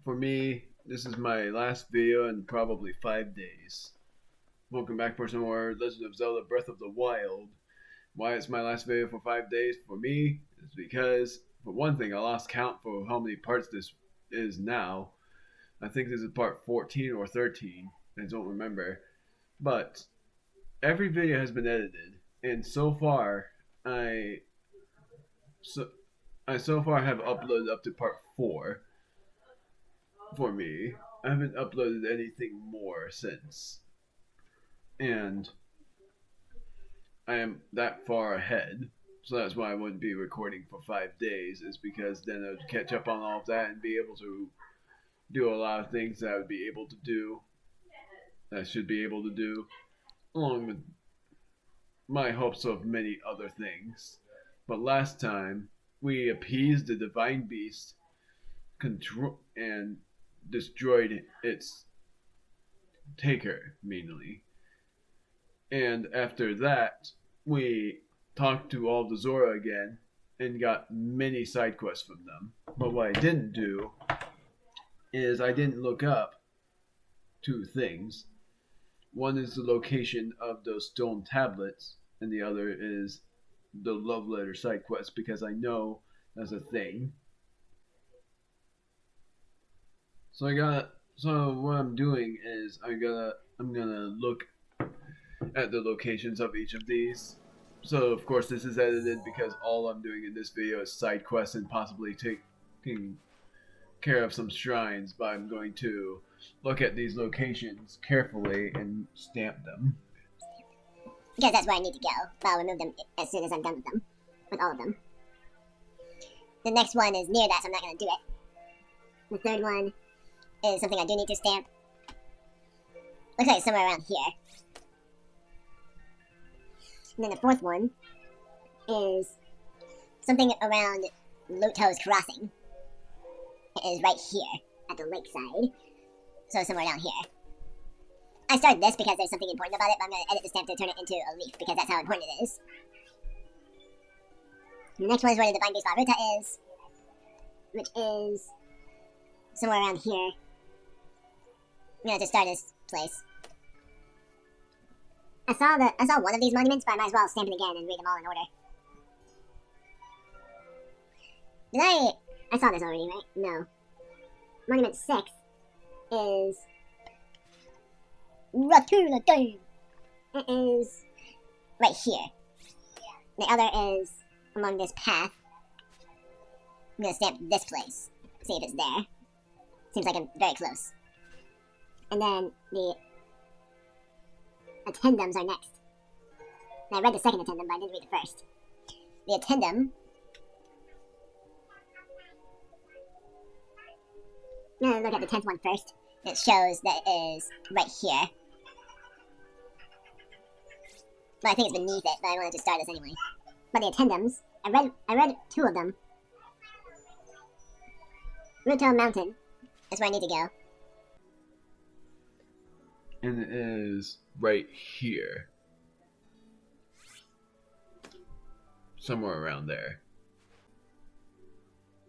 for me, this is my last video in probably 5 days. Welcome back for some more Legend of Zelda Breath of the Wild. Why it's my last video for 5 days for me is because, for one thing, I lost count for how many parts this is now. I think this is part 14 or 13. I don't remember. But every video has been edited, and so far I so far have uploaded up to part 4. For me, I haven't uploaded anything more since, and I am that far ahead. So that's why I wouldn't be recording for 5 days, is because then I would catch up on all of that and be able to do a lot of things that I would be able to do, that I should be able to do, along with my hopes of many other things. But last time, we appeased the Divine Beast and destroyed its taker, mainly. And after that, we talked to all the Zora again and got many side quests from them. But what I didn't do is I didn't look up 2 things. One is the location of those stone tablets, and the other is the love letter side quest, because I know that's a thing. So what I'm doing is I'm gonna look at the locations of each of these. So of course this is edited because all I'm doing in this video is side quests and possibly taking care of some shrines, but I'm going to look at these locations carefully and stamp them. Because that's where I need to go, but I'll remove them as soon as I'm done with them. With all of them. The next one is near that, so I'm not going to do it. The third one is something I do need to stamp. Looks like it's somewhere around here. And then the fourth one is something around Loto's Crossing. It is right here, at the lakeside. So somewhere down here. I started this because there's something important about it, but I'm going to edit the stamp to turn it into a leaf, because that's how important it is. The next one is where the Divine Beast Ruta is, which is somewhere around here. I'm going to start this place. I saw one of these monuments, but I might as well stamp it again and read them all in order. I saw this already, right? No. Monument 6 is Ratula Dome. It is right here. The other is along this path. I'm gonna stamp this place. See if it's there. Seems like I'm very close. And then the addendums are next. And I read the second addendum, but I didn't read the first. The addendum. I'm gonna look at the 10th one first. It shows that it is right here. But I think it's beneath it, but I wanted to start this anyway. But the addendums, I read 2 of them. Monumental Mountain is where I need to go. And it is right here. Somewhere around there.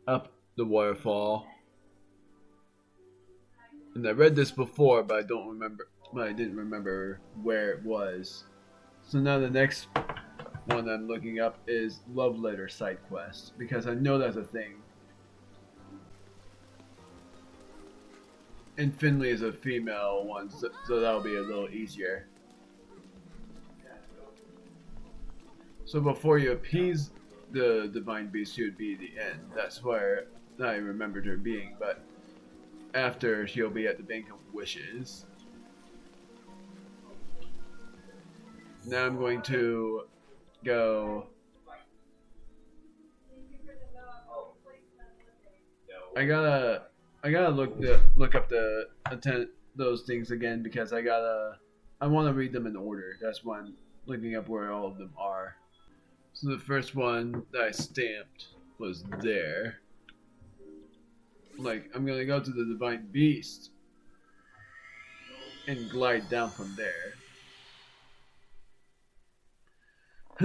Up the waterfall. And I read this before, but I didn't remember where it was. So now the next one I'm looking up is Love Letter side quest, because I know that's a thing. And Finley is a female one, so that'll be a little easier. So before you appease the Divine Beast, she would be the end. That's where I remembered her being, but after, she'll be at the Bank of Wishes. Now I'm going to go. I gotta look up those things again, because I want to read them in order. That's why I'm looking up where all of them are. So the first one that I stamped was there. Like, I'm gonna go to the Divine Beast and glide down from there. I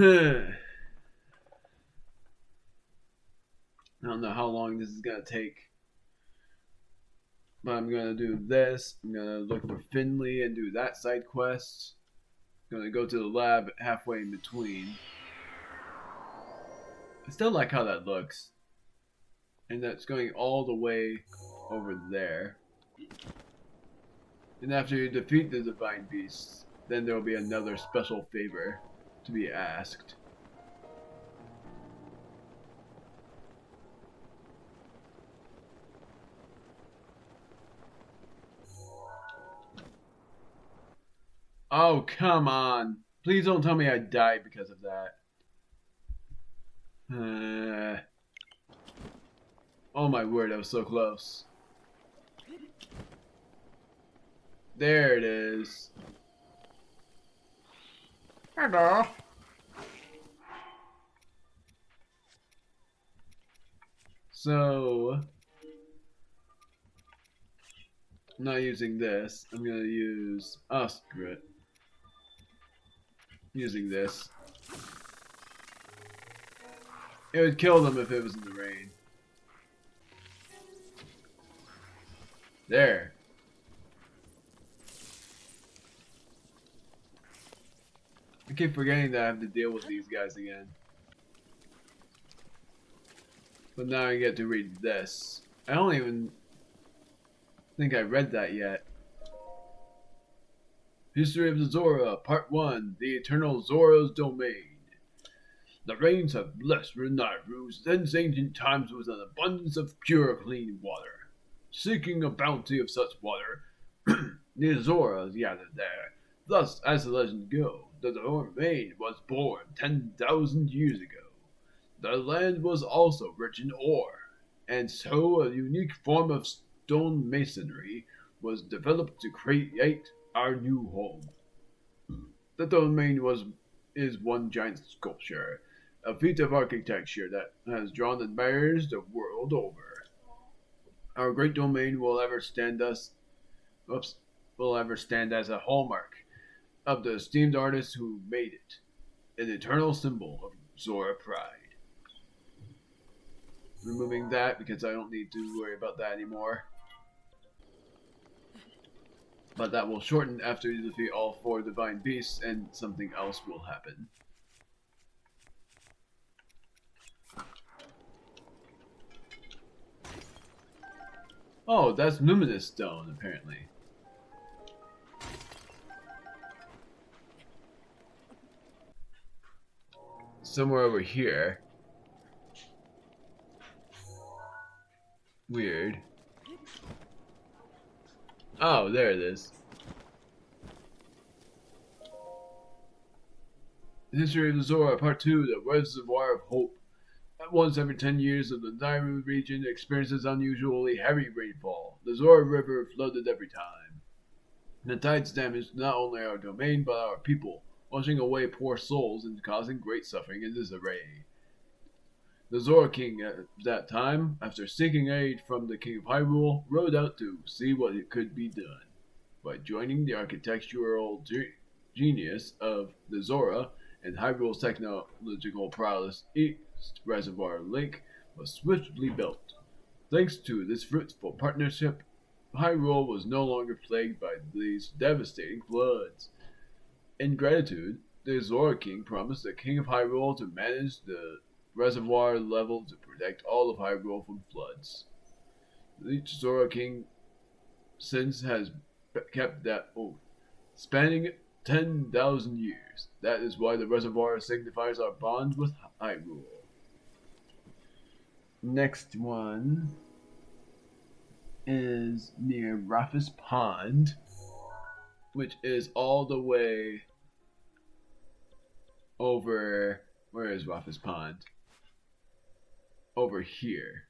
don't know how long this is gonna take. But I'm gonna do this. I'm gonna look for Finley and do that side quest. I'm gonna go to the lab halfway in between. I still like how that looks. And that's going all the way over there. And after you defeat the divine beasts, then there will be another special favor to be asked. Oh, come on. Please don't tell me I died because of that. Oh my word, I was so close. There it is. Hello. So, I'm not using this. I'm gonna use screw it. Using this. It would kill them if it was in the rain. There. I keep forgetting that I have to deal with these guys again. But now I get to read this. I don't even think I read that yet. History of the Zora, Part 1, The Eternal Zora's Domain. The rains have blessed Renairu since ancient times with an abundance of pure, clean water. Seeking a bounty of such water, the Zoras gathered there. Thus, as the legends go, the Zora maid was born 10,000 years ago. The land was also rich in ore, and so a unique form of stone masonry was developed to create our new home. The domain is one giant sculpture, a feat of architecture that has drawn admirers the world over. Our great domain will ever stand as a hallmark of the esteemed artists who made it, an eternal symbol of Zora pride. Removing that because I don't need to worry about that anymore. But that will shorten after you defeat all 4 divine beasts and something else will happen. Oh, that's luminous stone, apparently. Somewhere over here. Weird. Oh, there it is. The History of the Zora, Part 2, The Reservoir of Hope. Once every 10 years, the Nairu region experiences unusually heavy rainfall. The Zora River flooded every time. The tides damaged not only our domain, but our people, washing away poor souls and causing great suffering and disarray. The Zora King at that time, after seeking aid from the King of Hyrule, rode out to see what it could be done. By joining the architectural genius of the Zora and Hyrule's technological prowess, each reservoir lake was swiftly built. Thanks to this fruitful partnership, Hyrule was no longer plagued by these devastating floods. In gratitude, the Zora King promised the King of Hyrule to manage the reservoir level to protect all of Hyrule from floods. Each Zora King since has kept that oath, spanning 10,000 years. That is why the reservoir signifies our bond with Hyrule. Next one is near Raffus Pond, which is all the way over. Where is Raffus Pond? Over here.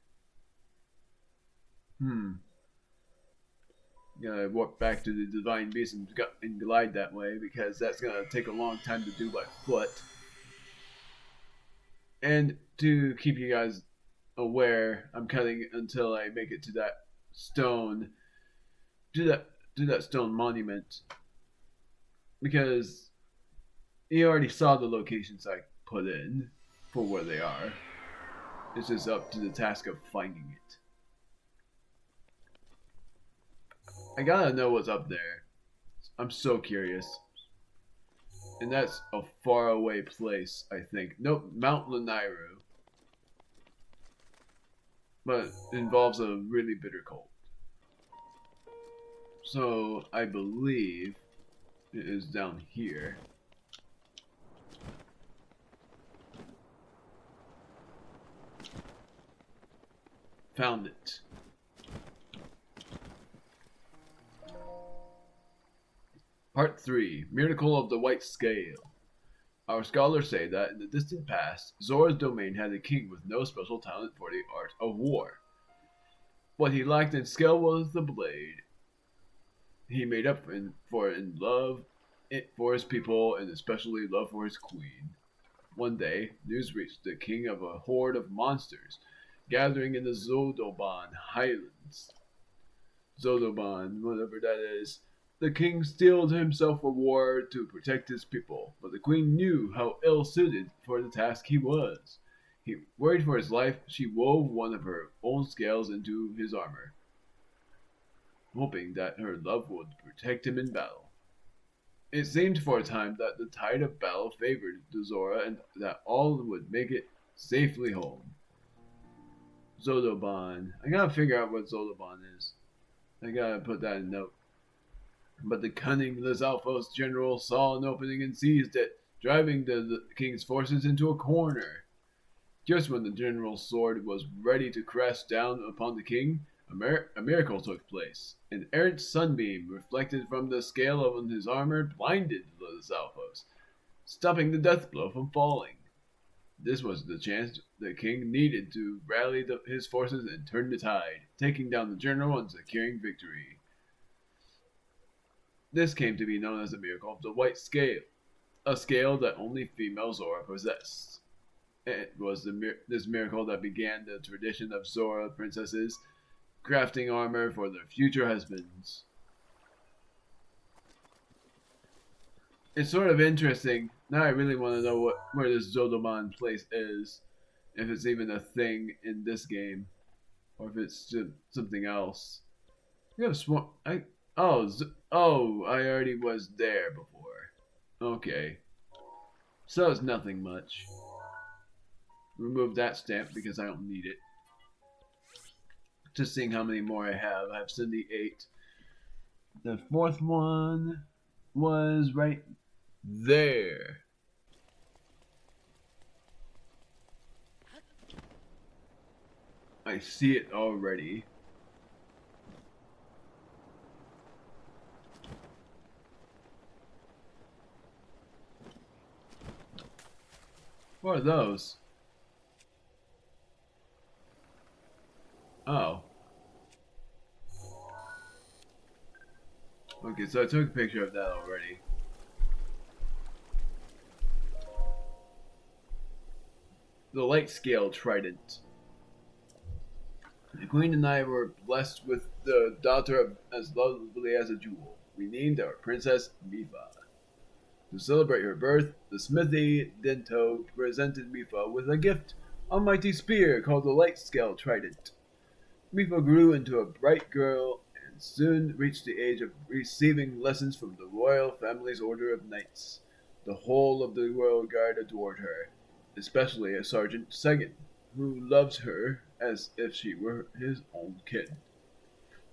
Gotta walk back to the Divine Beast and glide that way because that's gonna take a long time to do by foot. And to keep you guys aware, I'm cutting until I make it to that stone. Do that stone monument because you already saw the locations I put in for where they are. It's just up to the task of finding it. I gotta know what's up there. I'm so curious. And that's a faraway place, I think. Nope, Mount Lanairu. But it involves a really bitter cold. So I believe it is down here. Found it. Part 3, Miracle of the White Scale. Our scholars say that in the distant past, Zora's domain had a king with no special talent for the art of war. What he lacked in skill was the blade. He made up for in love for his people and especially love for his queen. One day, news reached the king of a horde of monsters gathering in the Zodoban Highlands. Zodoban, whatever that is. The king steeled himself for war to protect his people, but the queen knew how ill-suited for the task he was. He worried for his life. She wove one of her own scales into his armor, hoping that her love would protect him in battle. It seemed for a time that the tide of battle favored Zora and that all would make it safely home. Zodoban. I gotta figure out what Zodoban is. I gotta put that in note. But the cunning Lizalfos general saw an opening and seized it, driving the king's forces into a corner. Just when the general's sword was ready to crash down upon the king, a miracle took place. An errant sunbeam reflected from the scale on his armor blinded Lizalfos, stopping the death blow from falling. This was the chance the king needed to rally his forces and turn the tide, taking down the general and securing victory. This came to be known as the miracle of the white scale, a scale that only female Zora possessed. It was this miracle that began the tradition of Zora princesses crafting armor for their future husbands. It's sort of interesting. Now I really want to know where this Zodoban place is, if it's even a thing in this game, or if it's just something else. You have I already was there before. Okay. So it's nothing much. Remove that stamp because I don't need it. Just seeing how many more I have. I have 78. The fourth one was right there. I see it already. What are those? Oh. Okay, so I took a picture of that already. The light scale trident. The queen and I were blessed with the daughter of as lovely as a jewel. We named our princess Mifa. To celebrate her birth, the smithy Dento presented Mifa with a gift, a mighty spear called the light scale trident. Mifa grew into a bright girl and soon reached the age of receiving lessons from the royal family's order of knights. The whole of the royal guard adored her, especially a Sergeant Segan, who loves her as if she were his own kid.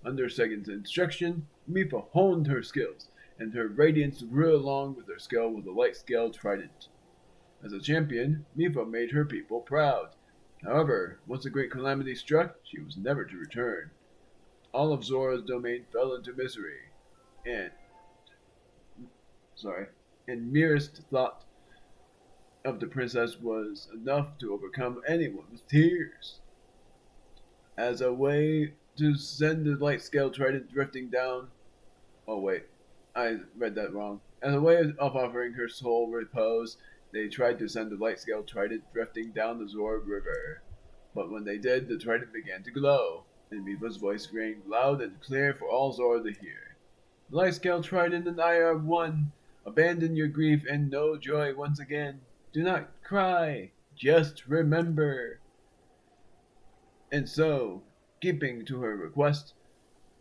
Under Segan's instruction, Mifa honed her skills, and her radiance grew along with her skill with the light scale trident. As a champion, Mifa made her people proud. However, once a great calamity struck, she was never to return. All of Zora's domain fell into misery, and merest thought of the princess was enough to overcome anyone with tears. As a way to send the light scale trident drifting down. Oh wait, I read that wrong. As a way of offering her soul repose, they tried to send the light scale trident drifting down the Zora River. But when they did, the trident began to glow, and Mifa's voice rang loud and clear for all Zora to hear. The light scale trident and I are one. Abandon your grief and know joy once again. Do not cry. Just remember. And so, keeping to her request,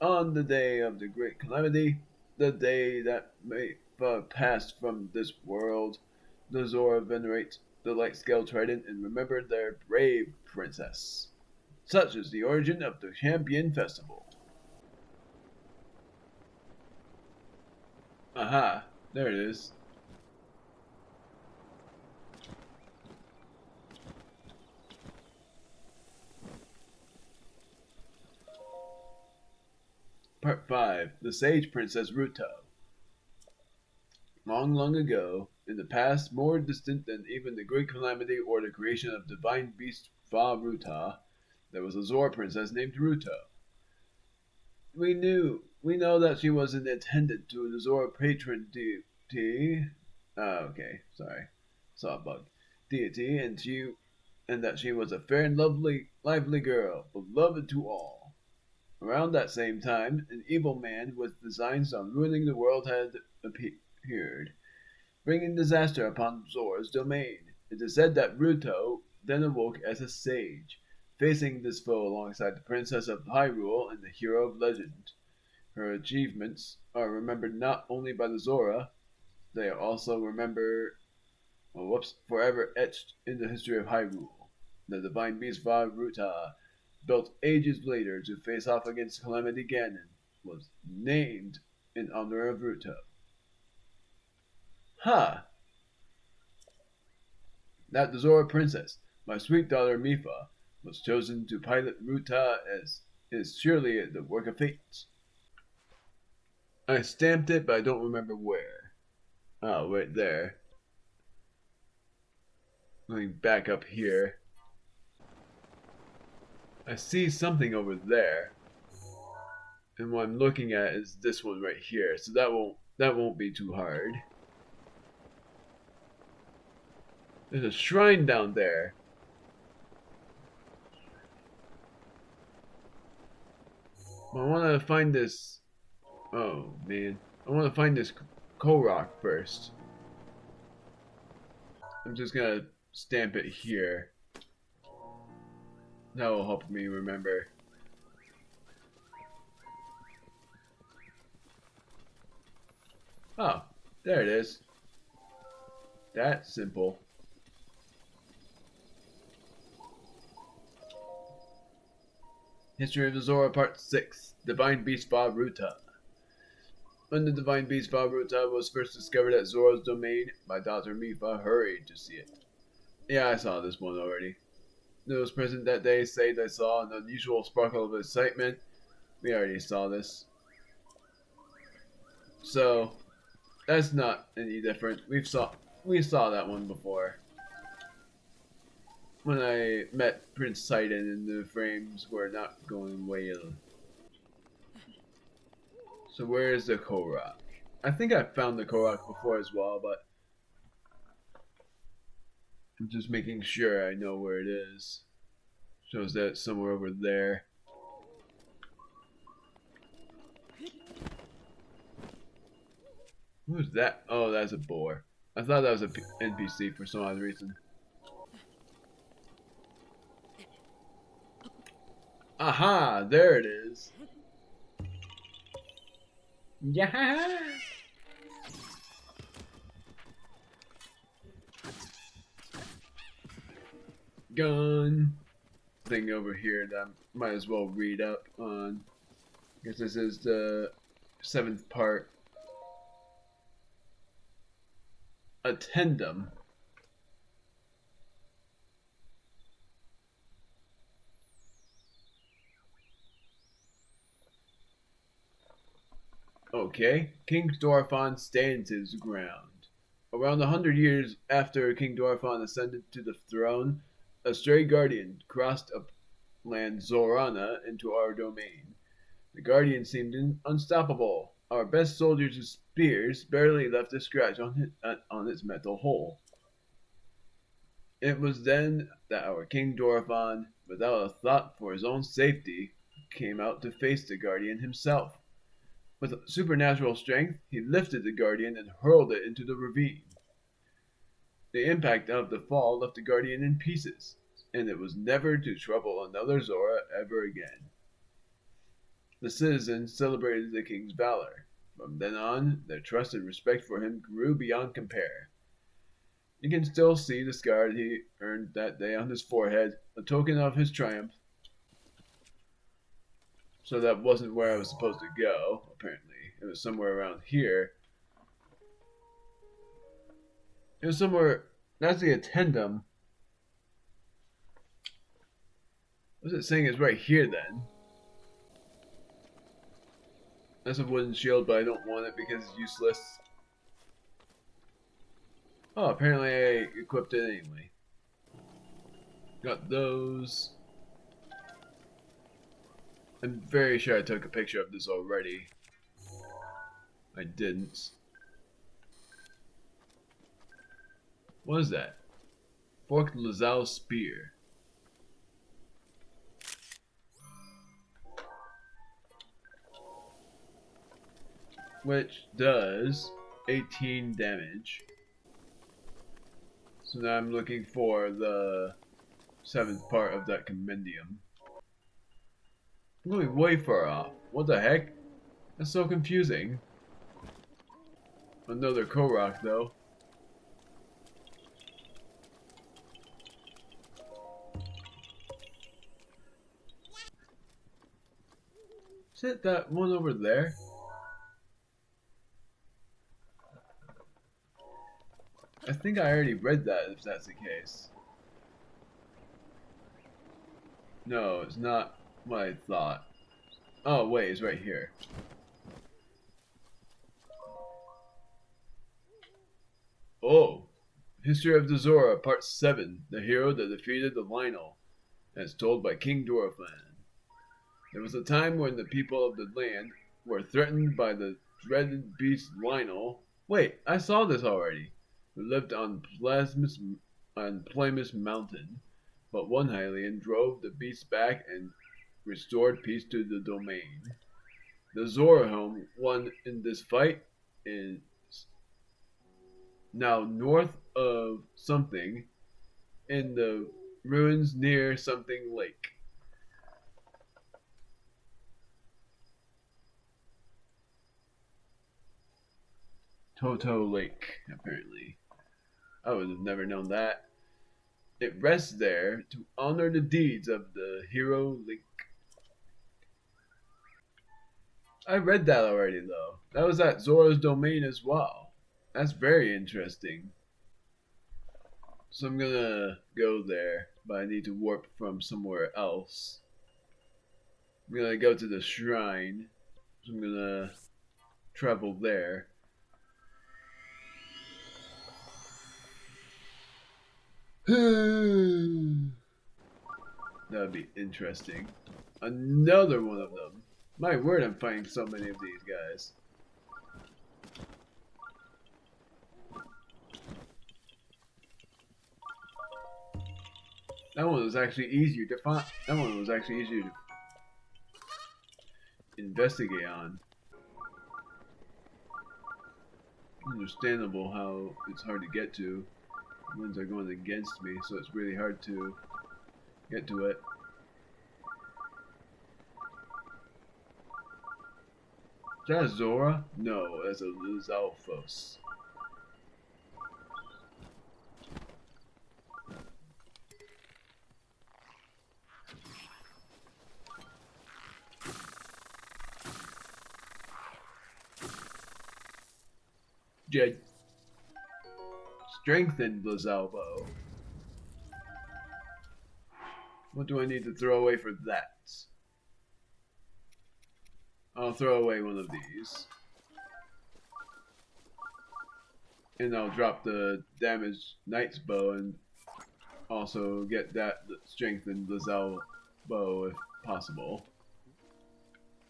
on the day of the great calamity, the day that may passed from this world, the Zora venerate the light scale trident and remember their brave princess. Such is the origin of the Champion Festival. Aha, there it is. Part 5 The Sage Princess Ruto. Long, long ago, in the past more distant than even the Great Calamity or the creation of divine beast Va Ruta, there was a Zora princess named Ruto. We know that she was an attendant to the Zora patron deity. Okay, sorry, saw a bug. Deity, and that she was a fair and lively girl, beloved to all. Around that same time, an evil man with designs on ruining the world had appeared, bringing disaster upon Zora's domain. It is said that Ruto then awoke as a sage, facing this foe alongside the Princess of Hyrule and the hero of legend. Her achievements are remembered not only by the Zora, they are also forever etched in the history of Hyrule. The divine beast Va Ruta, built ages later to face off against Calamity Ganon, was named in honor of Ruto. Ha! That the Zora princess, my sweet daughter Mipha, was chosen to pilot Ruta as is surely the work of fate. I stamped it, but I don't remember where. Oh, right there. Going back up here. I see something over there. And what I'm looking at is this one right here. So that won't be too hard. There's a shrine down there. I want to find this. Oh man, I want to find this Korok first. I'm just gonna stamp it here. That will help me remember. Oh, there it is. That's simple. History of the Zora Part 6 Divine Beast Va Ruta. When the divine beast Va Ruta was first discovered at Zora's domain, my daughter Mipha hurried to see it. Yeah, I saw this one already. Those present that day say they saw an unusual sparkle of excitement. We already saw this. So, that's not any different. We saw that one before. When I met Prince Sidon and the frames were not going well. So where is the Korok? I think I found the Korok before as well, but I'm just making sure I know where it is. Shows that it's somewhere over there. Who's that? Oh, that's a boar. I thought that was a NPC for some odd reason. Aha! There it is. Yeah. Gun thing over here that I might as well read up on. I guess this is the 7th part. Attendum. Okay, King Dorephan stands his ground. Around 100 years after King Dorephan ascended to the throne, a stray guardian crossed upland Zorana into our domain. The guardian seemed unstoppable. Our best soldiers' spears barely left a scratch on its metal hull. It was then that our King Dorephan, without a thought for his own safety, came out to face the guardian himself. With supernatural strength, he lifted the guardian and hurled it into the ravine. The impact of the fall left the guardian in pieces, and it was never to trouble another Zora ever again. The citizens celebrated the king's valor. From then on, their trust and respect for him grew beyond compare. You can still see the scar he earned that day on his forehead, a token of his triumph. So that wasn't where I was supposed to go, apparently. It was somewhere around here. It was somewhere. That's the addendum. What's it saying is right here then? That's a wooden shield, but I don't want it because it's useless. Oh, apparently I equipped it anyway. Got those. I'm very sure I took a picture of this already. I didn't. What is that? Forked Lazal Spear. Which does 18 damage. So now I'm looking for the 7th part of that compendium. I'm going way far off. What the heck? That's so confusing. Another Korok though. Is it that one over there? I think I already read that if that's the case. No, it's not what I thought. Oh wait, it's right here. Oh! History of the Zora, Part 7. The hero that defeated the Lionel. As told by King Dorfland. There was a time when the people of the land were threatened by the dreaded beast Lionel. Wait, I saw this already. Who lived on Plamus Mountain. But one Hylian drove the beast back and restored peace to the domain. The Zora home won in this fight is now north of something in the ruins near something lake. Toto Lake, apparently. I would have never known that. It rests there to honor the deeds of the hero Link. I read that already though. That was at Zora's domain as well. That's very interesting. So I'm gonna go there, but I need to warp from somewhere else. I'm gonna go to the shrine. So I'm gonna travel there. That would be interesting. Another one of them. My word, I'm finding so many of these guys. That one was actually easier to find. That one was actually easier to investigate on. Understandable how it's hard to get to. Ones are going against me, so it's really hard to get to it. Is that a Zora? No, that's a Lizalfos. Jed. Strengthened Lizalvo. What do I need to throw away for that? I'll throw away one of these. And I'll drop the damaged Knight's Bow and also get that strengthened Lizal bow if possible.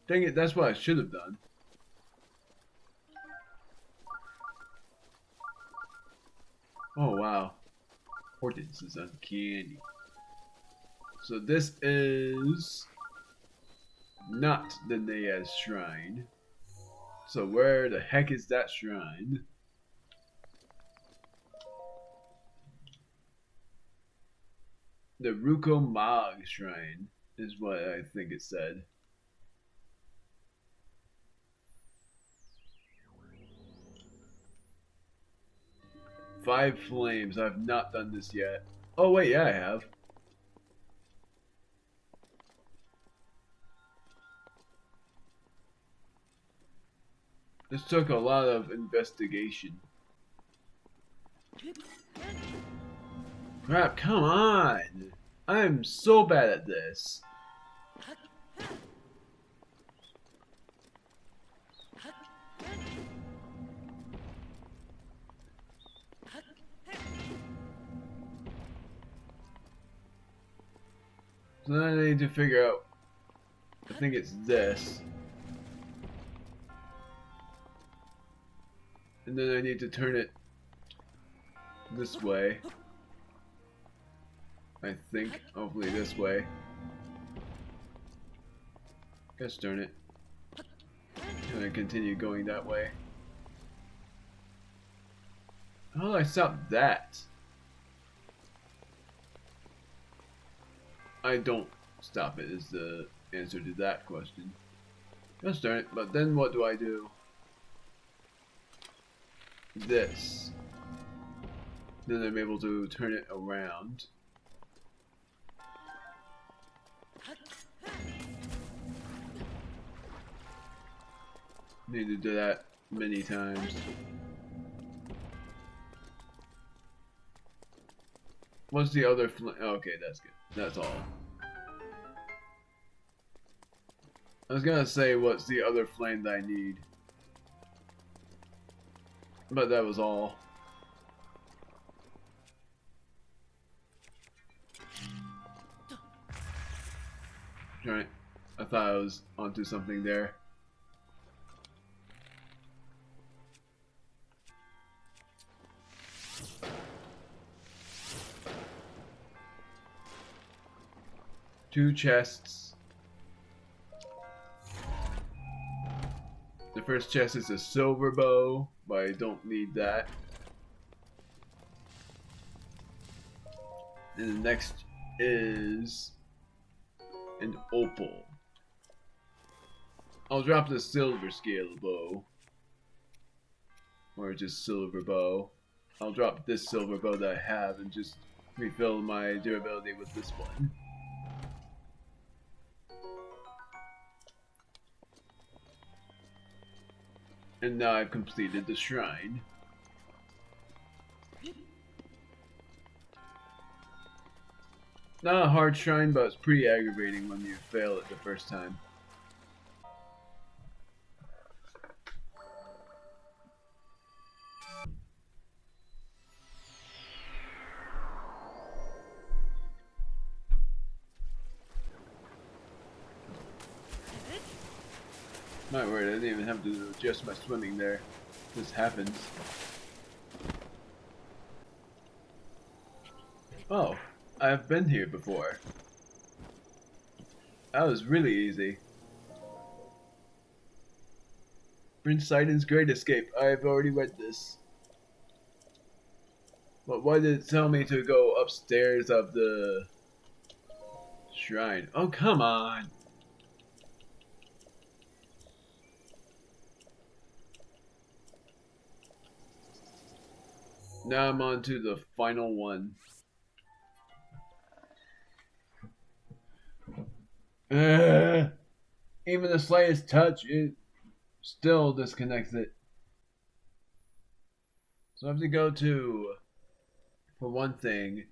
Dang it, that's what I should have done. Oh wow. Hortense is uncanny. So this is not the Nayaz shrine. So where the heck is that shrine? The Ruko Mag shrine is what I think it said. 5 flames. I've not done this yet. Oh wait, yeah I have. This took a lot of investigation. Crap, come on! I'm so bad at this. So then I need to figure out, I think it's this. And then I need to turn it this way. I think, hopefully this way. Gosh darn it. And I continue going that way. How do I stop that? I don't stop it is the answer to that question. Gosh darn it, but then what do I do? This. Then I'm able to turn it around. Need to do that many times. What's the other flame? Okay, that's good. That's all. I was gonna say what's the other flame that I need. But that was all. Alright. I thought I was onto something there. Two chests. The first chest is a silver bow, but I don't need that. And the next is an opal. I'll drop the silver scale bow. Or just silver bow. I'll drop this silver bow that I have and just refill my durability with this one. And now I've completed the shrine. Not a hard shrine, but it's pretty aggravating when you fail it the first time. My word, I didn't even have to adjust my swimming there. This happens. Oh, I've been here before. That was really easy. Prince Sidon's Great Escape. I've already read this. But why did it tell me to go upstairs of the shrine? Oh, come on! Now I'm on to the final one. Even the slightest touch, it still disconnects it. So I have to go to, for one thing,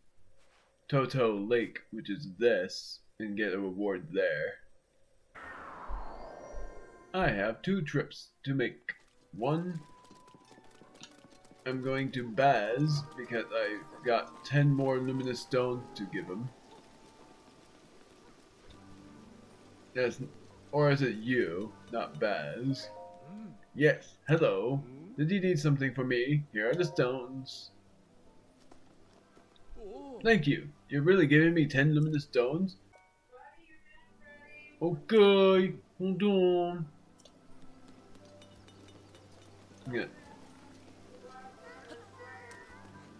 Toto Lake, which is this, and get a reward there. I have 2 trips to make. One, I'm going to Baz because I got 10 more luminous stones to give him. Yes, or is it you, not Baz? Yes, hello. Did you need something from me? Here are the stones. Thank you. You're really giving me 10 luminous stones? Okay, hold on. Yeah.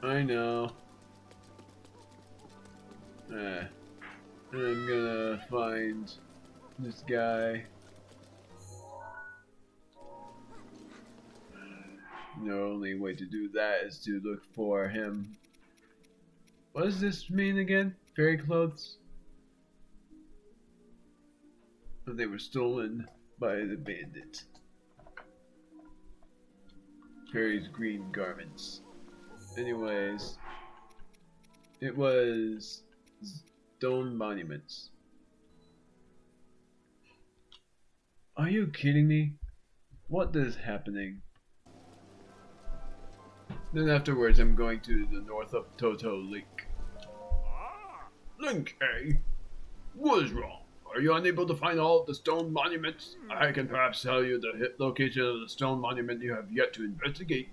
I know. I'm gonna find this guy. The only way to do that is to look for him. What does this mean again? Fairy clothes? They were stolen by the bandit. Fairy's green garments. Anyways, it was stone monuments. Are you kidding me? What is happening? Then afterwards I'm going to the north of Toto Link. Link, eh? What is wrong? Are you unable to find all of the stone monuments? I can perhaps tell you the location of the stone monument you have yet to investigate.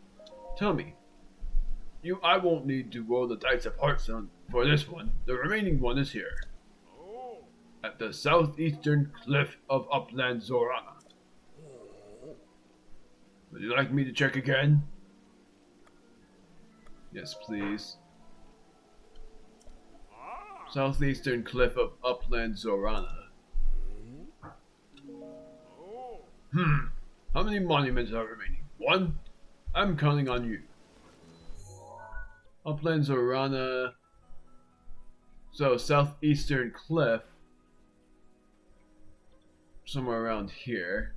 Tell me. I won't need to roll the dice of hearts for this one. The remaining one is here. At the southeastern cliff of upland Zorana. Would you like me to check again? Yes, please. Southeastern cliff of upland Zorana. How many monuments are remaining? One? I'm counting on you. Upland Zorana. So, southeastern cliff. Somewhere around here.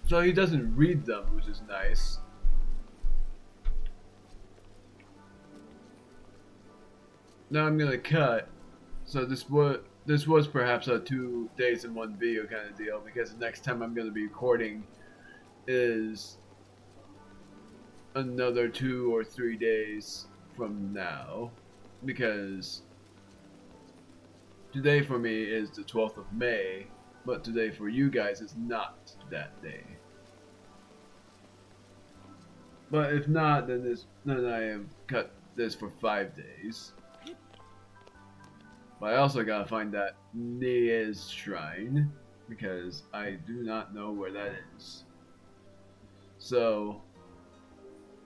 So he doesn't read them, which is nice. Now I'm gonna cut. So this was perhaps a 2 days in one video kind of deal, because the next time I'm gonna be recording is another 2 or 3 days from now, because today for me is the 12th of May, but today for you guys is not that day. But if not, then I have cut this for 5 days. But I also gotta find that Nea's shrine, because I do not know where that is. So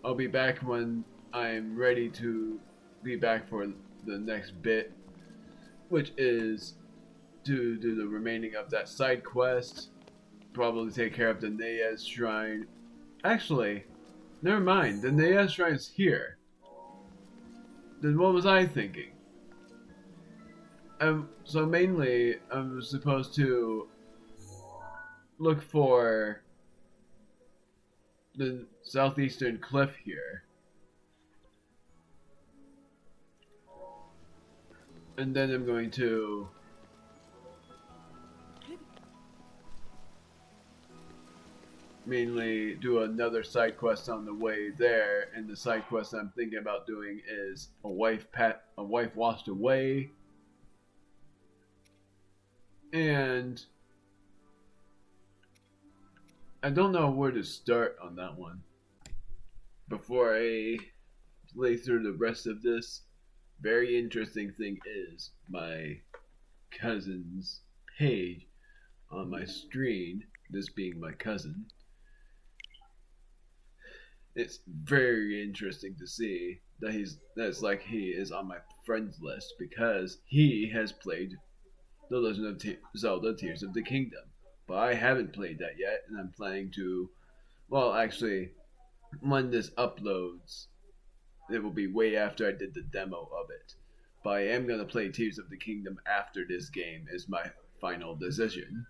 I'll be back when I'm ready to be back for the next bit, which is to do the remaining of that side quest, probably take care of the Nea's shrine. Actually, never mind, the Nea's shrine's here. Then what was I thinking? So mainly, I'm supposed to look for the southeastern cliff here. And then I'm going to mainly do another side quest on the way there, and the side quest I'm thinking about doing is a wife washed away, and I don't know where to start on that one. Before I play through the rest of this, very interesting thing is my cousin's page on my screen, this being my cousin. It's very interesting to see that he is on my friends list, because he has played The Legend of Zelda Tears of the Kingdom. But I haven't played that yet, and I'm planning to, well, actually, when this uploads, it will be way after I did the demo of it. But I am going to play Tears of the Kingdom after this game is my final decision.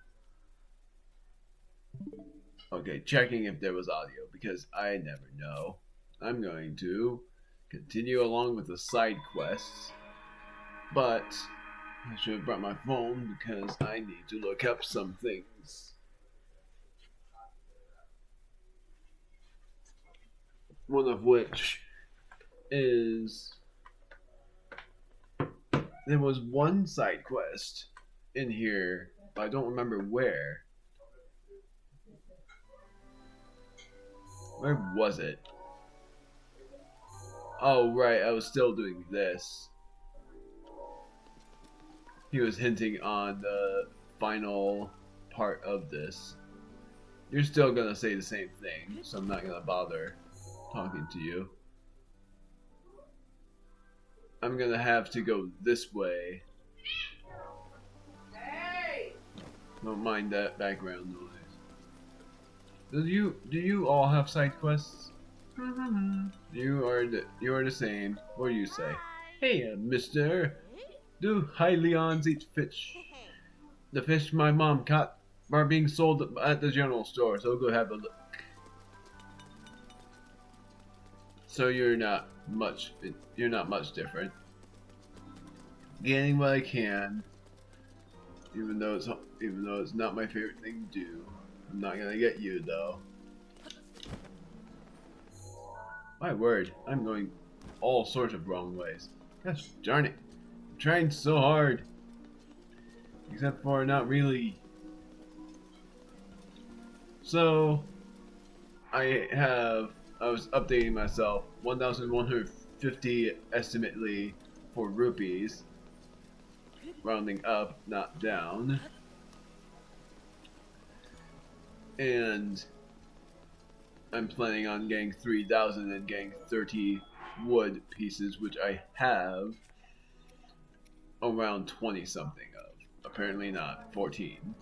Okay, checking if there was audio, because I never know. I'm going to continue along with the side quests, but I should have brought my phone because I need to look up some things. One of which is there was one side quest in here, but I don't remember where. Where was it? Oh, right, I was still doing this. He was hinting on the final part of this. You're still gonna say the same thing, so I'm not gonna bother talking to you. I'm gonna have to go this way. Hey! Don't mind that background noise. Do you all have side quests? You are the same. What do you say? Hey, Mister. Do Hylians eat fish? The fish my mom caught are being sold at the general store, so go have a look. So you're not much different. Getting what I can, even though it's not my favorite thing to do. I'm not gonna get you though. My word, I'm going all sorts of wrong ways. Gosh darn it. I'm trying so hard. Except for not really. So, I was updating myself, 1,150 estimately for rupees, rounding up, not down. And I'm planning on getting 3,000 and getting 30 wood pieces, which I have around 20 something of. Apparently not, 14.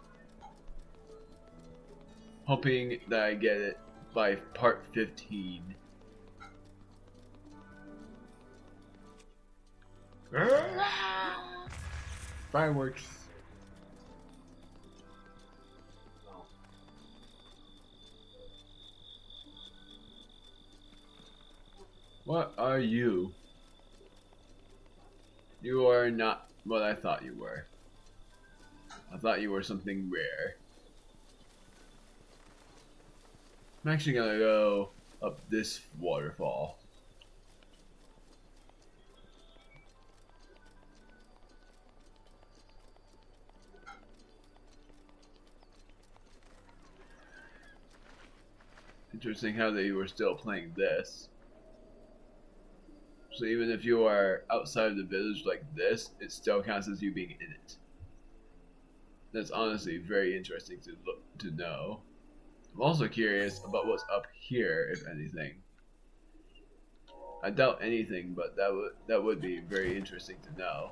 Hoping that I get it by part 15. Fireworks. What are you? You are not what I thought you were. I thought you were something rare. I'm actually gonna go up this waterfall. Interesting how they were still playing this. So even if you are outside of the village like this, it still counts as you being in it. That's honestly very interesting to know. I'm also curious about what's up here, if anything. I doubt anything, but that would be very interesting to know.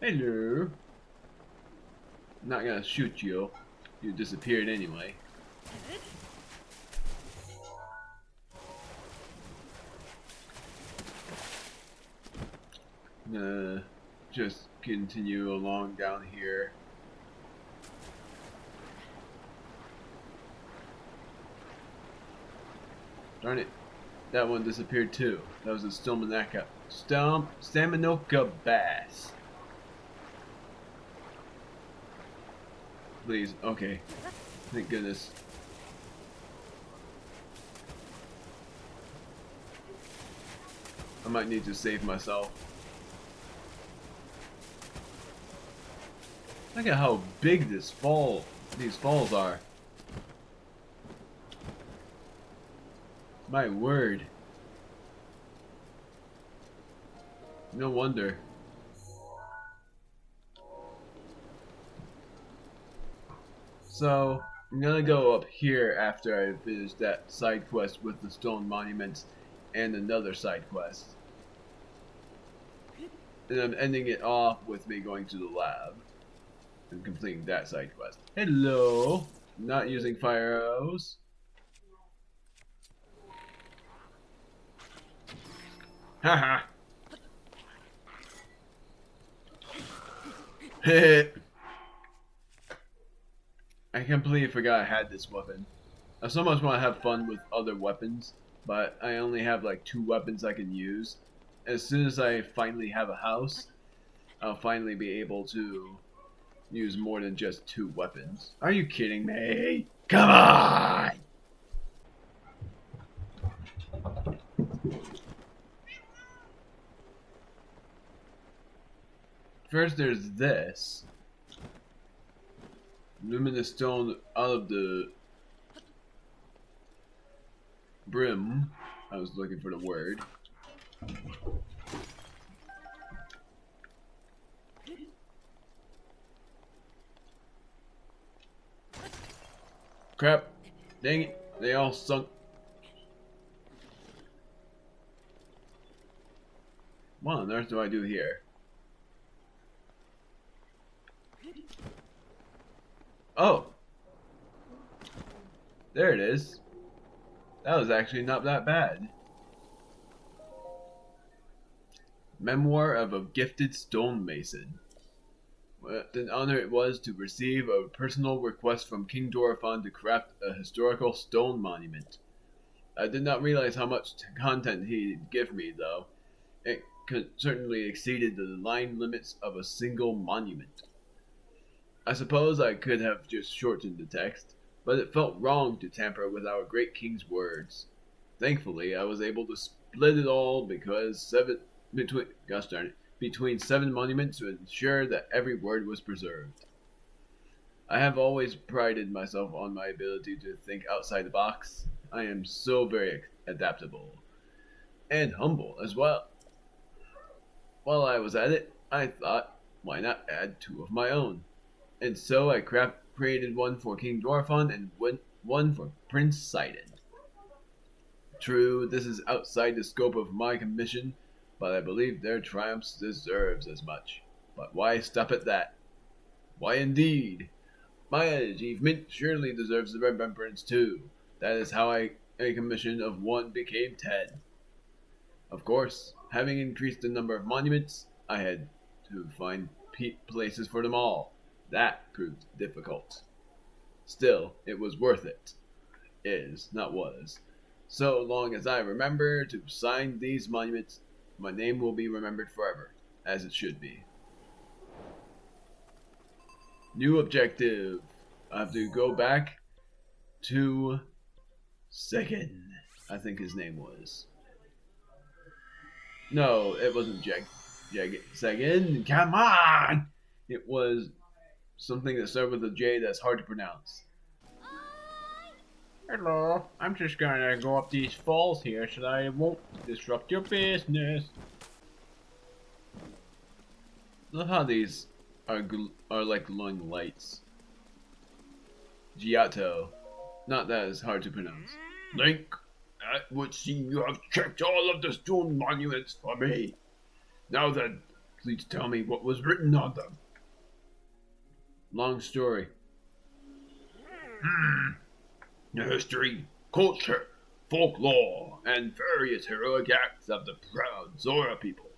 Hello. I'm not gonna shoot you. You disappeared anyway. Just continue along down here. Darn it. That one disappeared too. That was a Staminoka bass. Please, okay. Thank goodness. I might need to save myself. Look at how big these falls are. My word. No wonder. So, I'm gonna go up here after I finish that side quest with the stone monuments and another side quest. And I'm ending it off with me going to the lab and completing that side quest. Hello! Not using fire arrows. Haha! Heh. I completely forgot I had this weapon. I so much want to have fun with other weapons, but I only have like 2 weapons I can use. As soon as I finally have a house, I'll finally be able to use more than just 2 weapons. Are you kidding me? Come on! First there's this. Luminous stone out of the brim. I was looking for the word. Crap. Dang it. They all sunk. What on earth do I do here? Oh, there it is. That was actually not that bad. Memoir of a Gifted Stonemason. What an honor it was to receive a personal request from King Dorephan to craft a historical stone monument. I did not realize how much content he'd give me, though. It certainly exceeded the line limits of a single monument. I suppose I could have just shortened the text, but it felt wrong to tamper with our great king's words. Thankfully, I was able to split it all between 7 monuments to ensure that every word was preserved. I have always prided myself on my ability to think outside the box. I am so very adaptable and humble as well. While I was at it, I thought, why not add 2 of my own? And so I created one for King Dorephan and one for Prince Sidon. True, this is outside the scope of my commission, but I believe their triumphs deserves as much. But why stop at that? Why indeed? My achievement surely deserves the remembrance too. That is how a commission of 1 became 10. Of course, having increased the number of monuments, I had to find places for them all. That proved difficult. Still, it was worth it. Is, not was. So long as I remember to sign these monuments, my name will be remembered forever, as it should be. New objective. I have to go back to Second, I think his name was. No, it wasn't Second. Come on! It was something that started with a J that's hard to pronounce. Hello, I'm just gonna go up these falls here so that I won't disrupt your business. Love how these are like glowing lights. Giotto. Not that it's hard to pronounce. Link, that would seem you have checked all of the stone monuments for me. Now then, please tell me what was written on them. Long story. The history, culture, folklore, and various heroic acts of the proud Zora people.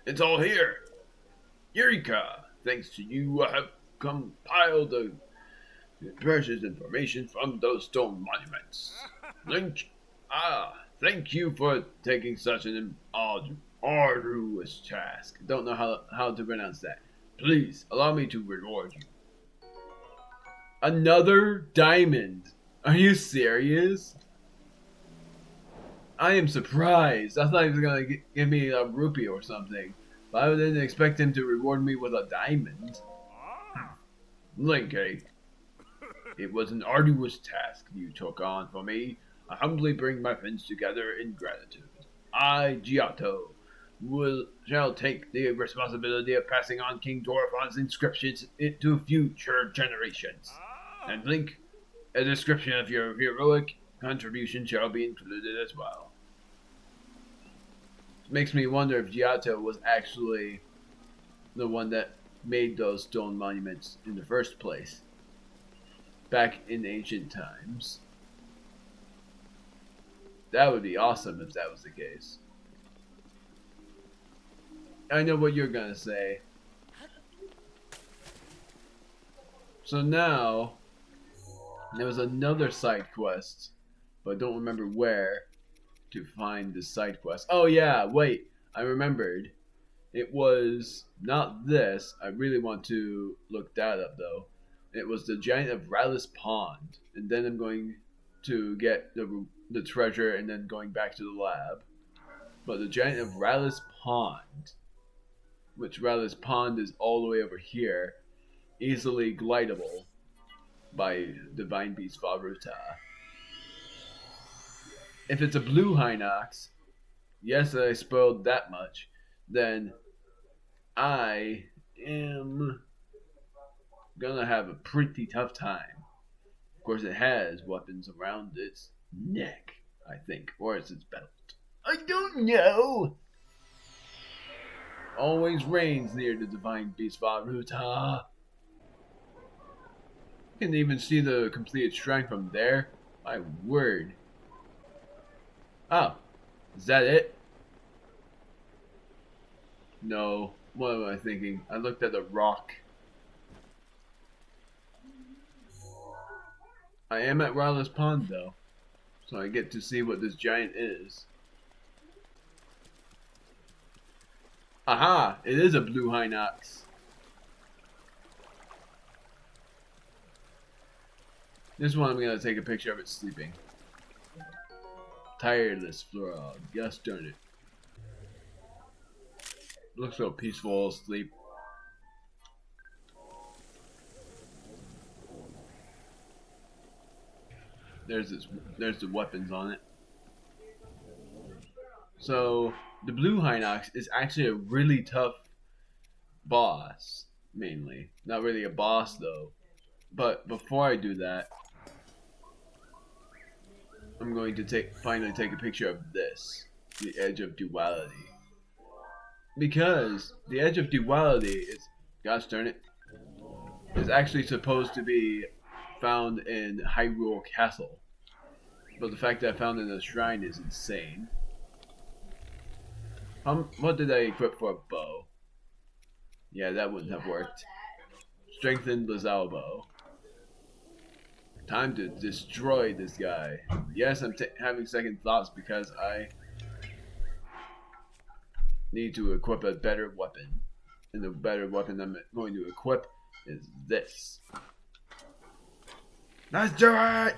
It's all here. Eureka! Thanks to you, I have compiled the precious information from those stone monuments. Link, thank you for taking such an arduous task. Don't know how to pronounce that. Please, allow me to reward you. Another diamond. Are you serious? I am surprised. I thought he was going to give me a rupee or something. But I didn't expect him to reward me with a diamond. Link, it was an arduous task you took on for me. I humbly bring my friends together in gratitude. I, Giotto, shall take the responsibility of passing on King Dorephan's inscriptions to future generations. And Link, a description of your heroic contribution shall be included as well. It makes me wonder if Giotto was actually the one that made those stone monuments in the first place, back in ancient times. That would be awesome if that was the case. I know what you're gonna say. So now, there was another side quest, but I don't remember where to find the side quest. Oh yeah, wait, I remembered. It was not this. I really want to look that up though. It was the Giant of Rallis Pond, and then I'm going to get the treasure and then going back to the lab. But the Giant of Rallis Pond, which Rallis Pond is all the way over here, easily glidable by Divine Beast Varuta. If it's a blue Hinox, yes, I spoiled that much, then I am gonna have a pretty tough time. Of course, it has weapons around its neck, I think, or it's its belt. I don't know. Always rains near the Divine Beast Varuta. can even see the completed shrine from there. My word. Oh, is that it? No. What am I thinking? I looked at the rock. I am at Rowless Pond though, so I get to see what this giant is. Aha! It is a blue Hinox. This one I'm gonna take a picture of it sleeping. Tireless frog. Yes, darn it. Looks so peaceful asleep. There's the weapons on it. So the blue Hinox is actually a really tough boss, mainly. Not really a boss though. But before I do that, I'm going to finally take a picture of this, the Edge of Duality. Because the Edge of Duality is, gosh darn it, is actually supposed to be found in Hyrule Castle. But the fact that I found it in a shrine is insane. What did I equip for a bow? Yeah, that wouldn't have worked. Strengthened Lazao bow. Time to destroy this guy. Yes, I'm having second thoughts because I need to equip a better weapon. And the better weapon I'm going to equip is this. Let's do it!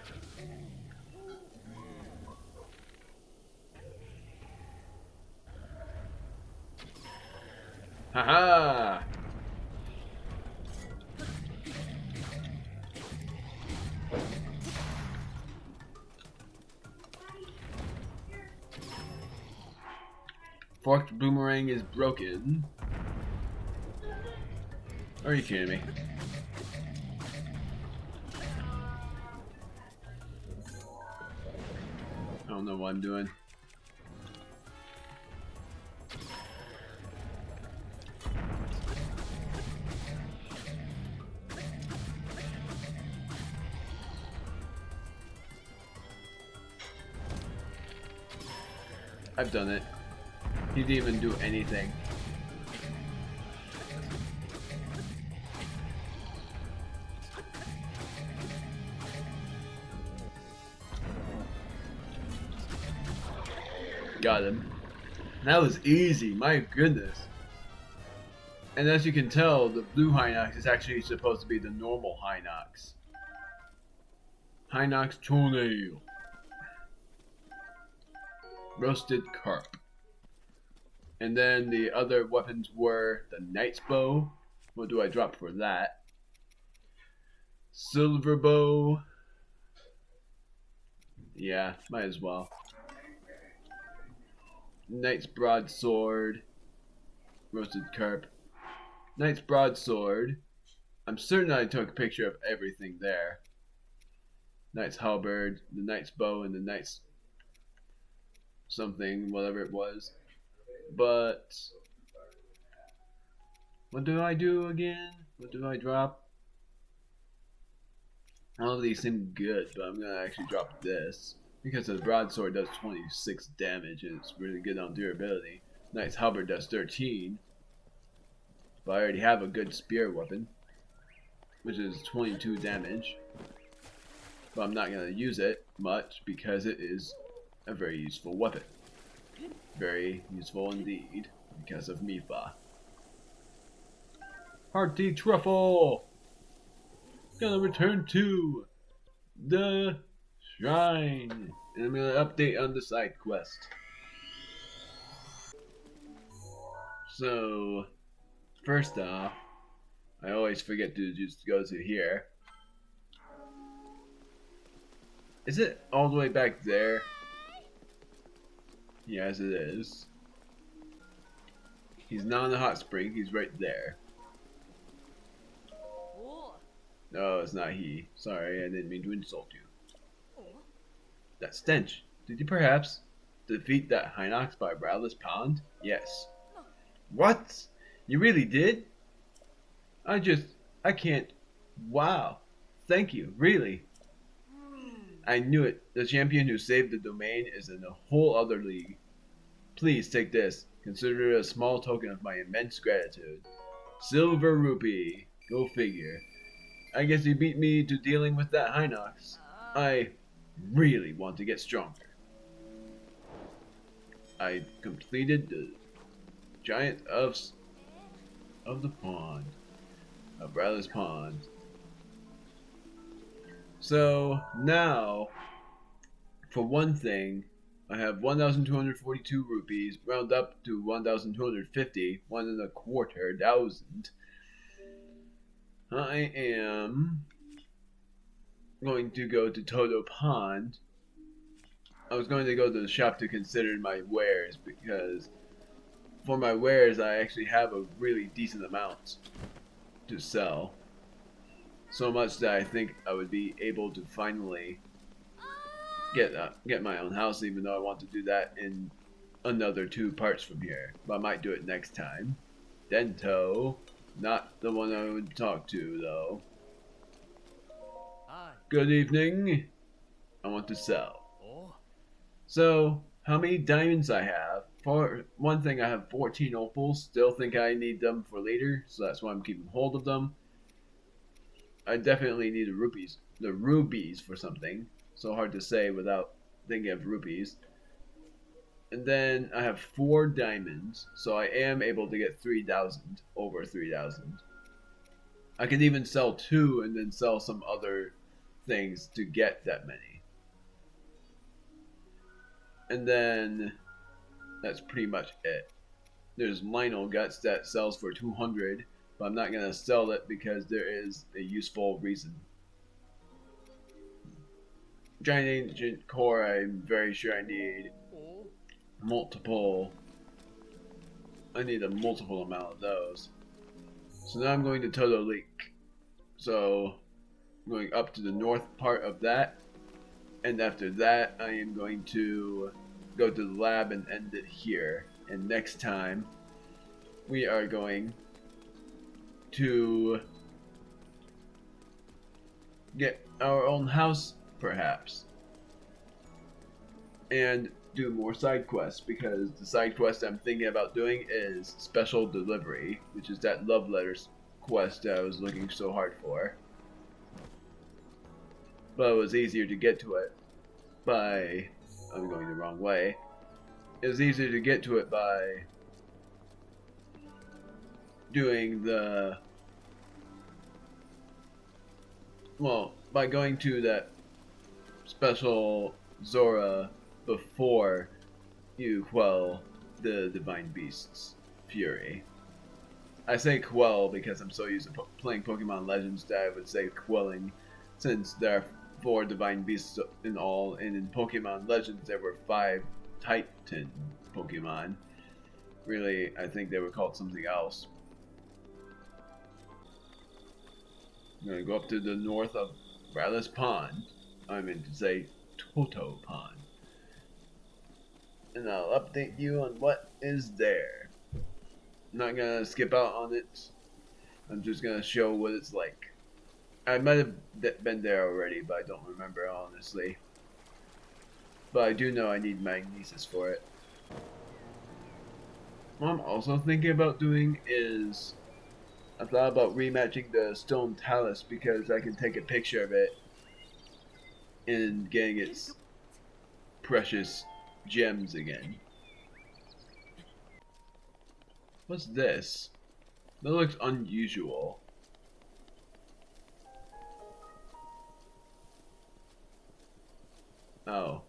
Haha! Forked boomerang is broken. Are you kidding me? I don't know what I'm doing. I've done it. He didn't even do anything. Got him. That was easy, my goodness. And as you can tell, the blue Hinox is actually supposed to be the normal Hinox. Hinox toenail. Roasted carp. And then the other weapons were the knight's bow. What do I drop for that? Silver bow. Yeah, might as well. Knight's broadsword. Roasted carp. Knight's broadsword. I'm certain I took a picture of everything there. Knight's halberd, the knight's bow, and the knight's something, whatever it was. But what do I do again? What do I drop? All of these seem good, but I'm gonna actually drop this because the broadsword does 26 damage and it's really good on durability. Knight's halberd does 13, but I already have a good spear weapon, which is 22 damage. But I'm not gonna use it much because it is a very useful weapon. Very useful indeed because of Mifa. Hearty Truffle! Gonna return to the shrine. And I'm gonna update on the side quest. So, first off, I always forget to just go to here. Is it all the way back there? Yes, it is. He's not in the hot spring, he's right there. No, it's not he. Sorry, I didn't mean to insult you. That stench. Did you perhaps defeat that Hinox by Rowless Pond? Yes. What? You really did? I can't. Wow. Thank you, really. I knew it. The champion who saved the domain is in a whole other league. Please take this. Consider it a small token of my immense gratitude. Silver rupee. Go figure. I guess you beat me to dealing with that Hinox. I really want to get stronger. I completed the giant of the pond. Of Bradley's Pond. So now, for one thing, I have 1,242 rupees, round up to 1,250, 1,250,000. I am going to go to Toto Pond. I was going to go to the shop to consider my wares because for my wares I actually have a really decent amount to sell. So much that I think I would be able to finally get my own house, even though I want to do that in another 2 parts from here. But I might do it next time. Dento, not the one I would talk to though. Good evening. I want to sell. So, how many diamonds I have? For one thing, I have 14 opals. Still think I need them for later, so that's why I'm keeping hold of them. I definitely need the rubies for something. So hard to say without thinking of rupees. And then I have 4 diamonds, so I am able to get 3,000, over 3,000. I could even sell 2 and then sell some other things to get that many. And then that's pretty much it. There's Lionel Guts that sells for 200, but I'm not going to sell it because there is a useful reason. Giant Ancient Core, I'm very sure I need multiple. I need a multiple amount of those. So now I'm going to Toto Lake. So I'm going up to the north part of that. And after that, I am going to go to the lab and end it here. And next time, we are going to get our own house, perhaps. And do more side quests, because the side quest I'm thinking about doing is Special Delivery, which is that love letters quest that I was looking so hard for. But it was easier to get to it by... I'm going the wrong way. It was easier to get to it by doing the... Well, by going to that special Zora before you quell the Divine Beast's fury. I say quell because I'm so used to playing Pokemon Legends that I would say quelling, since there are 4 Divine Beasts in all, and in Pokemon Legends there were 5 Titan Pokemon. Really, I think they were called something else. I'm going to go up to the north of Bradley's Pond. I meant to say Toto Pond. And I'll update you on what is there. I'm not gonna skip out on it. I'm just gonna show what it's like. I might have been there already, but I don't remember honestly. But I do know I need magnesis for it. What I'm also thinking about doing is I thought about rematching the Stone Talus because I can take a picture of it and getting its precious gems again. What's this? That looks unusual. Oh.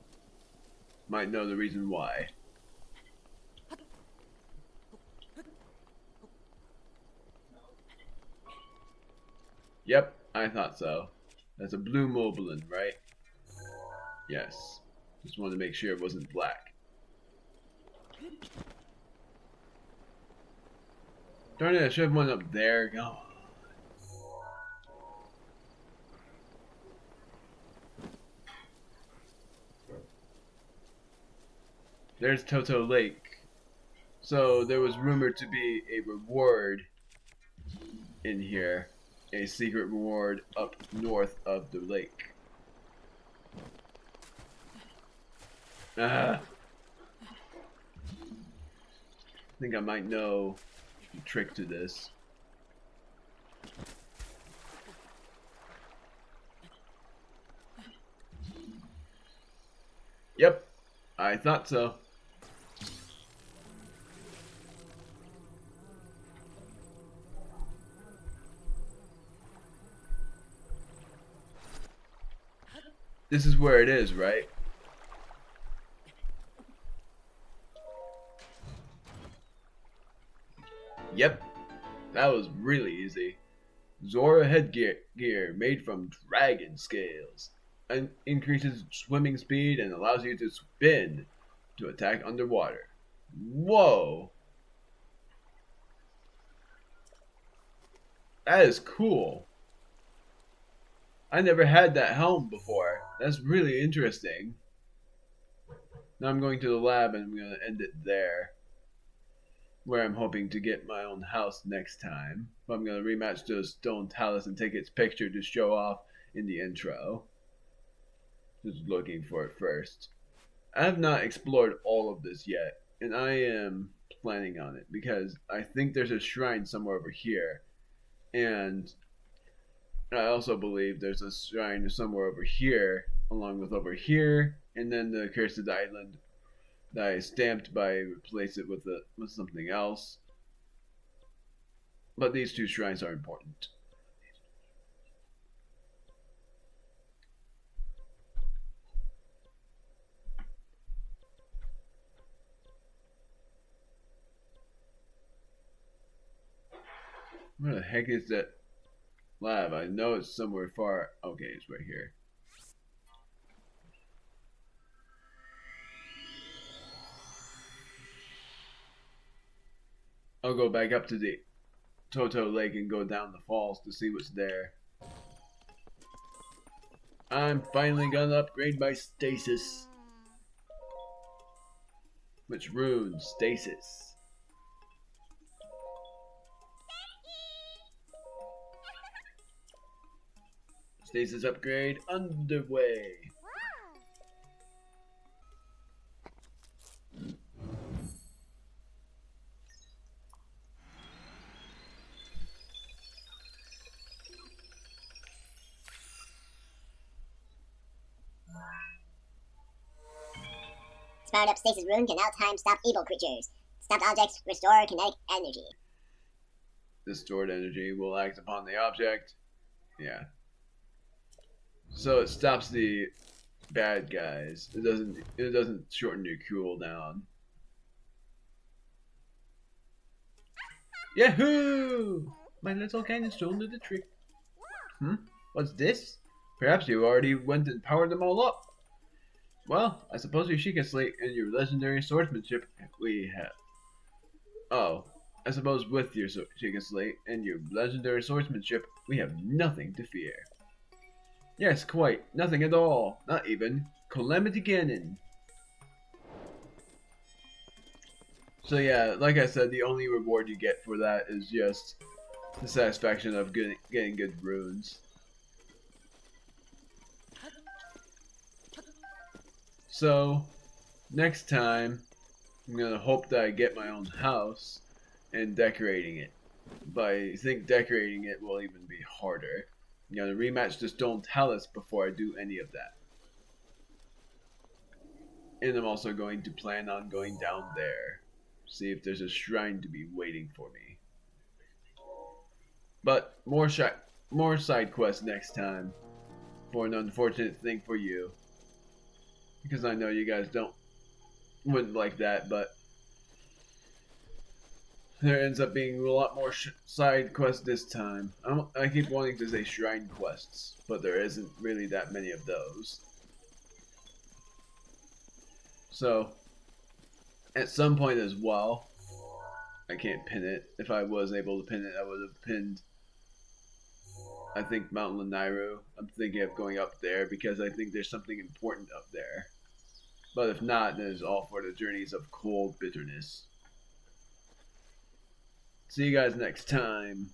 Might know the reason why. Yep, I thought so. That's a blue Moblin, right? Yes. Just wanted to make sure it wasn't black. Darn it, I should have one up there. Go on. There's Toto Lake. So there was rumored to be a reward in here. a secret reward up north of the lake. I think I might know the trick to this. Yep, I thought so. This is where it is, right? Yep, that was really easy. Zora headgear made from dragon scales. And increases swimming speed and allows you to spin to attack underwater. Whoa! That is cool. I never had that helm before. That's really interesting. Now I'm going to the lab and I'm going to end it there. Where I'm hoping to get my own house next time. But I'm going to rematch the stone talus and take its picture to show off in the intro. Just looking for it first. I have not explored all of this yet. And I am planning on it. Because I think there's a shrine somewhere over here. And I also believe there's a shrine somewhere over here. Along with over here. And then the Cursed Island that I stamped by replace it with something else. But these two shrines are important. Where the heck is that lab? I know it's somewhere far. Okay, it's right here. I'll go back up to the Toto Lake and go down the falls to see what's there. I'm finally gonna upgrade my stasis. Which rune? Stasis. Stasis upgrade underway. Powered up stasis rune can now time stop evil creatures. Stopped objects restore kinetic energy. The stored energy will act upon the object. Yeah. So it stops the bad guys. It doesn't shorten your cooldown. Yahoo! My little cannon stole the trick. What's this? Perhaps you already went and powered them all up. Well, I suppose your Sheikah Slate and your legendary swordsmanship we have. Oh, I suppose with your Sheikah Slate and your legendary swordsmanship, we have nothing to fear. Yes, quite. Nothing at all. Not even Calamity Cannon. So yeah, like I said, the only reward you get for that is just the satisfaction of getting good runes. So, next time, I'm going to hope that I get my own house and decorating it. But I think decorating it will even be harder. I'm going to rematch the stone talus before I do any of that. And I'm also going to plan on going down there. See if there's a shrine to be waiting for me. But more side quests next time. For an unfortunate thing for you. Because I know you guys wouldn't like that, but there ends up being a lot more side quests this time. I keep wanting to say shrine quests, but there isn't really that many of those. So, at some point as well, I can't pin it. If I was able to pin it, I would have pinned, I think, Mount Lanairu. I'm thinking of going up there because I think there's something important up there. But if not, then it's all for the journeys of cold bitterness. See you guys next time.